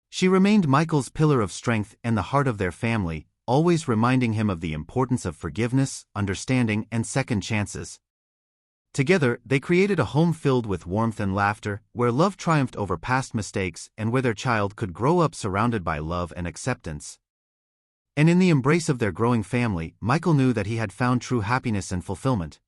She remained Michael's pillar of strength and the heart of their family, always reminding him of the importance of forgiveness, understanding, and second chances. Together, they created a home filled with warmth and laughter, where love triumphed over past mistakes and where their child could grow up surrounded by love and acceptance. And in the embrace of their growing family, Michael knew that he had found true happiness and fulfillment.